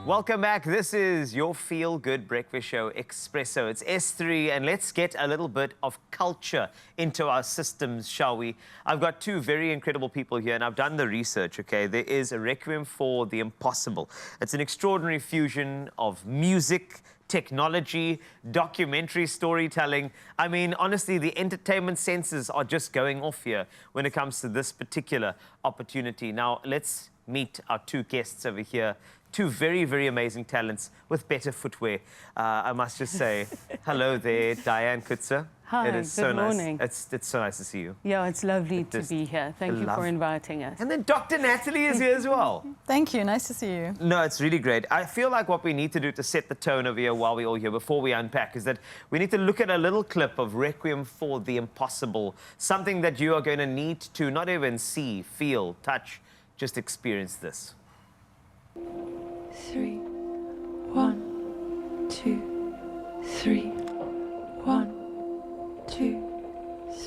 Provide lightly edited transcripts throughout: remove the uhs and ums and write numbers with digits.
Welcome back. This is your feel-good breakfast show, Expresso. It's S3, and let's get a little bit of culture into our systems, shall we? I've got two very incredible people here, and I've done the research, okay? There is a Requiem for the Impossible. It's an extraordinary fusion of music, technology, documentary storytelling. I mean, honestly, the entertainment senses are just going off here when it comes to this particular opportunity. Now, let's meet our two guests over here. Two very, very amazing talents with better footwear. I must just say, hello there, Diane Kutzer. Hi, it is so good nice. morning. It's so nice to see you. Yeah, it's lovely to be here. Thank you for inviting us. And then Dr. Natalie is here as well. Thank you, nice to see you. No, it's really great. I feel like what we need to do to set the tone over here while we're all here, before we unpack, is that we need to look at a little clip of Requiem for the Impossible, something that you are going to need to not even see, feel, touch, just experience this. 3, 1, 2, 3, 1, 2,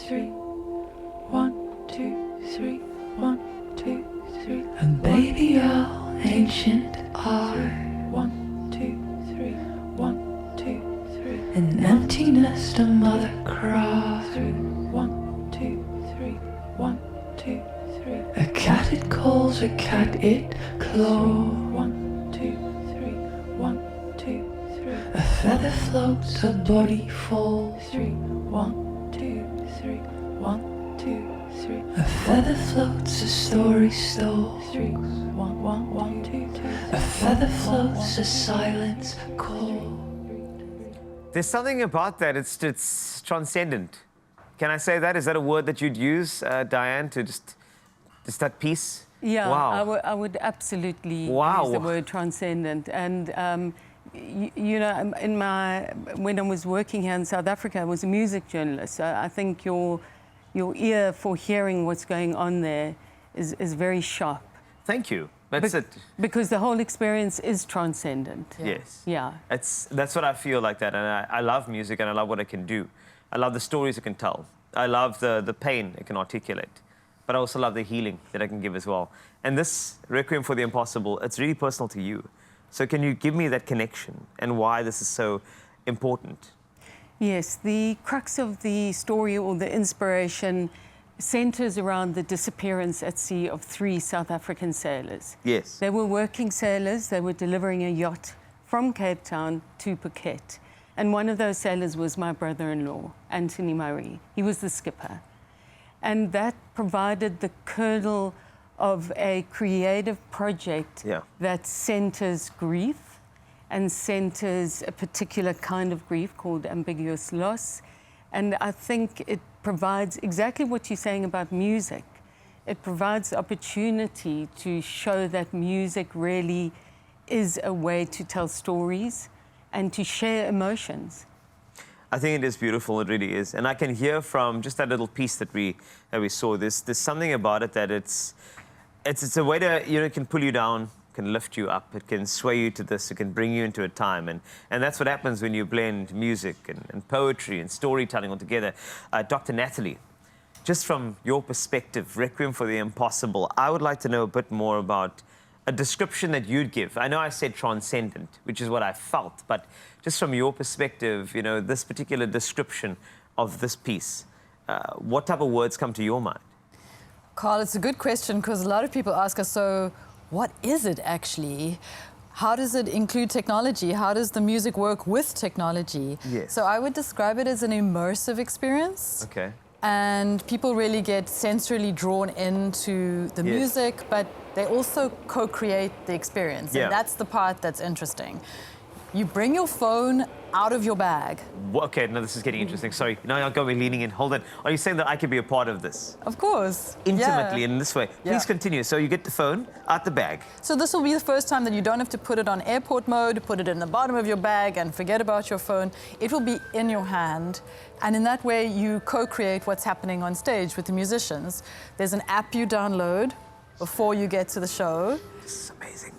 3, 1, 2, 3, 1, 2, 3. And baby, how ancient are 1, 2, 3, 1, 2, 3. An empty nest, a mother cries 1, 2, 3, 1, 2, 3. A cat it calls, a cat it claws 1, 2, 3, 1, 2, 3. A feather floats, a body falls 3, 1, 2, 3, 1, 2, 3. A feather floats, a story stalls 3, 1, 1, 1, 2, 2. A feather floats, a silence calls. There's something about that, it's transcendent. Can I say that? Is that a word that you'd use, Diane, to just that piece? Yeah, wow. I would absolutely use the word transcendent. And, you know, when I was working here in South Africa, I was a music journalist. So I think your ear for hearing what's going on there is very sharp. Thank you. That's it. Because the whole experience is transcendent. Yes. Yeah. That's what I feel like that. And I love music and I love what it can do. I love the stories it can tell. I love the pain it can articulate. But I also love the healing that I can give as well. And this Requiem for the Impossible, it's really personal to you. So can you give me that connection and why this is so important? Yes, the crux of the story or the inspiration centers around the disappearance at sea of 3 South African sailors. Yes. They were working sailors. They were delivering a yacht from Cape Town to Phuket. And one of those sailors was my brother-in-law, Anthony Murray. He was the skipper. And that provided the kernel of a creative project that centers grief and centers a particular kind of grief called ambiguous loss. And I think it provides exactly what you're saying about music. It provides the opportunity to show that music really is a way to tell stories and to share emotions. I think it is beautiful, it really is. And I can hear from just that little piece that we saw, there's something about it that it's a way to, you know, it can pull you down, can lift you up, it can sway you to this, it can bring you into a time. And that's what happens when you blend music and poetry and storytelling all together. Dr. Natalie, just from your perspective, Requiem for the Impossible, I would like to know a bit more about a description that you'd give. I know I said transcendent, which is what I felt, but just from your perspective, you know, this particular description of this piece, what type of words come to your mind? Carl, it's a good question because a lot of people ask us, so what is it actually? How does it include technology? How does the music work with technology? Yes. So I would describe it as an immersive experience. Okay. And people really get sensorily drawn into the music, but they also co-create the experience. And that's the part that's interesting. You bring your phone out of your bag. Okay, now this is getting interesting. Sorry, now you're going to be leaning in. Hold on. Are you saying that I could be a part of this? Of course. Intimately in this way. Please continue. So you get the phone out the bag. So this will be the first time that you don't have to put it on airport mode, put it in the bottom of your bag and forget about your phone. It will be in your hand. And in that way, you co-create what's happening on stage with the musicians. There's an app you download before you get to the show. This is amazing.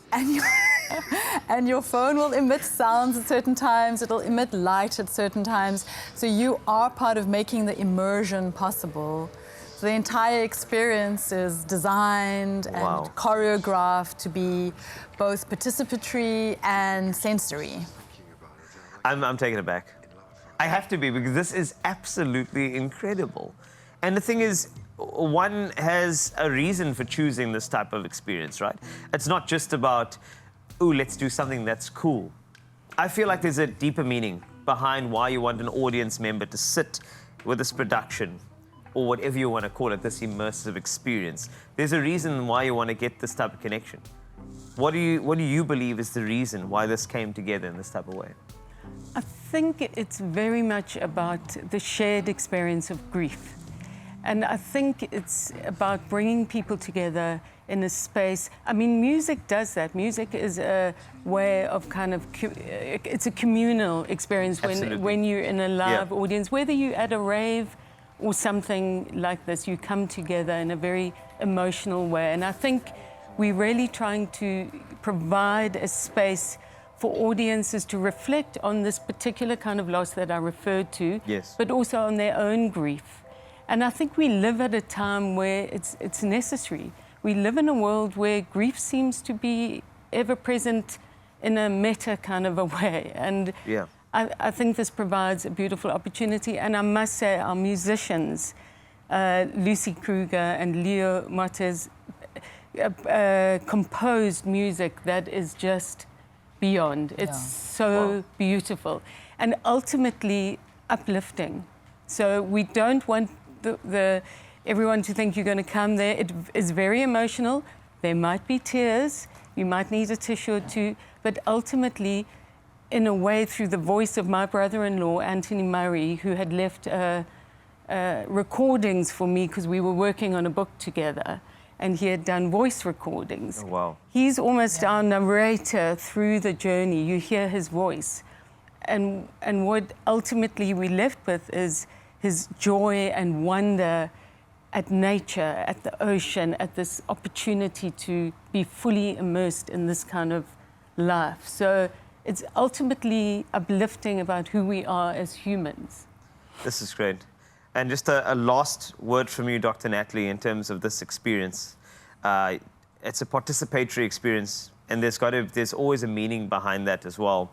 And your phone will emit sounds at certain times, it'll emit light at certain times. So you are part of making the immersion possible So the entire experience is designed Wow. and choreographed to be both participatory and sensory. I'm taken aback. I have to be, because this is absolutely incredible. And the thing is, one has a reason for choosing this type of experience, right? It's not just about, ooh, let's do something that's cool. I feel like there's a deeper meaning behind why you want an audience member to sit with this production, or whatever you want to call it, this immersive experience. There's a reason why you want to get this type of connection. What do you believe is the reason why this came together in this type of way? I think it's very much about the shared experience of grief. And I think it's about bringing people together in a space. I mean, music does that. Music is a way of kind of, it's a communal experience when you're in a live audience, whether you're at a rave or something like this, you come together in a very emotional way. And I think we're really trying to provide a space for audiences to reflect on this particular kind of loss that I referred to, but also on their own grief. And I think we live at a time where it's necessary. We live in a world where grief seems to be ever present in a meta kind of a way. And I think this provides a beautiful opportunity. And I must say, our musicians, Lucy Kruger and Leo Mottes, composed music that is just beyond. It's so beautiful and ultimately uplifting. So we don't want everyone to think you're going to come there. It is very emotional. There might be tears. You might need a tissue or two. But ultimately, in a way, through the voice of my brother-in-law, Anthony Murray, who had left recordings for me because we were working on a book together, and he had done voice recordings. Oh, wow. He's almost our narrator through the journey. You hear his voice. And what ultimately we left with is his joy and wonder at nature, at the ocean, at this opportunity to be fully immersed in this kind of life. So it's ultimately uplifting about who we are as humans. This is great. And just a last word from you, Dr. Natalie, in terms of this experience. It's a participatory experience, and there's always a meaning behind that as well.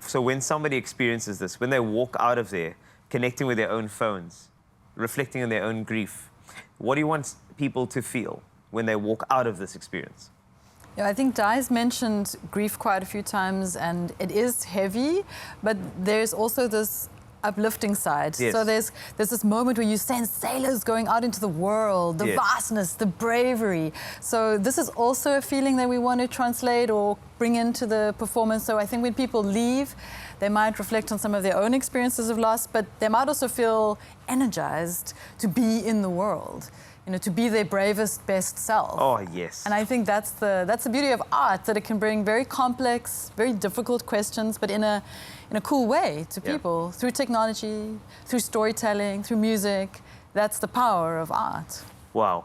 So when somebody experiences this, when they walk out of there, connecting with their own phones, reflecting on their own grief, what do you want people to feel when they walk out of this experience? Yeah, I think Di's mentioned grief quite a few times, and it is heavy, but there's also this uplifting side. Yes. So there's this moment where you sense sailors going out into the world, the vastness, the bravery. So this is also a feeling that we want to translate or bring into the performance. So I think when people leave, they might reflect on some of their own experiences of loss, but they might also feel energized to be in the world, you know, to be their bravest, best self. Oh, yes. And I think that's the beauty of art, that it can bring very complex, very difficult questions, but in a cool way to people, through technology, through storytelling, through music. That's the power of art. Wow.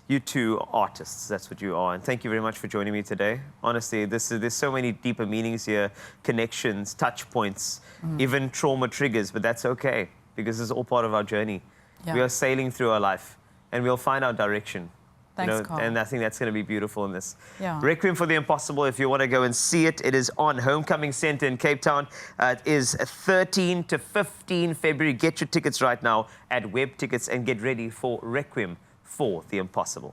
You two are artists, that's what you are. And thank you very much for joining me today. Honestly, there's so many deeper meanings here, connections, touch points, even trauma triggers, but that's okay, because it's all part of our journey. We are sailing through our life, and we'll find our direction. Thanks, Carl. And I think that's going to be beautiful in this. Yeah. Requiem for the Impossible, if you want to go and see it, it is on Homecoming Centre in Cape Town. It is 13 to 15 February. Get your tickets right now at Web Tickets and get ready for Requiem for the Impossible.